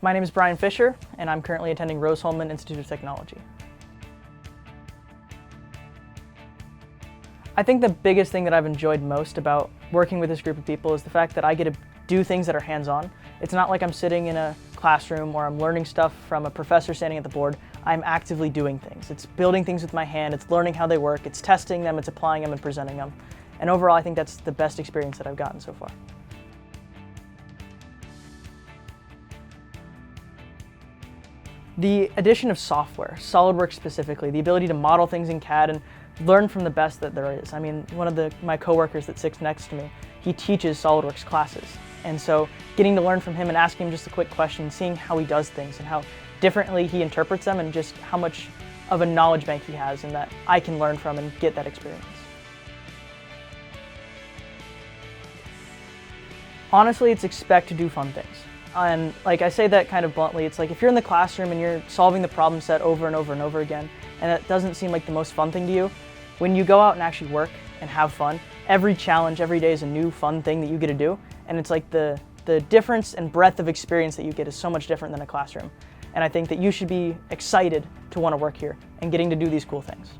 My name is Brian Fischer, and I'm currently attending Rose-Hulman Institute of Technology. I think the biggest thing that I've enjoyed most about working with this group of people is the fact that I get to do things that are hands-on. It's not like I'm sitting in a classroom or I'm learning stuff from a professor standing at the board. I'm actively doing things. It's building things with my hand, it's learning how they work, it's testing them, it's applying them and presenting them. And overall, I think that's the best experience that I've gotten so far. The addition of software, SolidWorks specifically, the ability to model things in CAD and learn from the best that there is. I mean, one of my coworkers that sits next to me, he teaches SolidWorks classes. And so getting to learn from him and asking him just a quick question, seeing how he does things and how differently he interprets them and just how much of a knowledge bank he has and that I can learn from and get that experience. Honestly, it's expect to do fun things. And like I say that kind of bluntly, it's like if you're in the classroom and you're solving the problem set over and over and over again, and it doesn't seem like the most fun thing to you, when you go out and actually work and have fun, every challenge, every day is a new fun thing that you get to do. And it's like the difference and breadth of experience that you get is so much different than a classroom. And I think that you should be excited to want to work here and getting to do these cool things.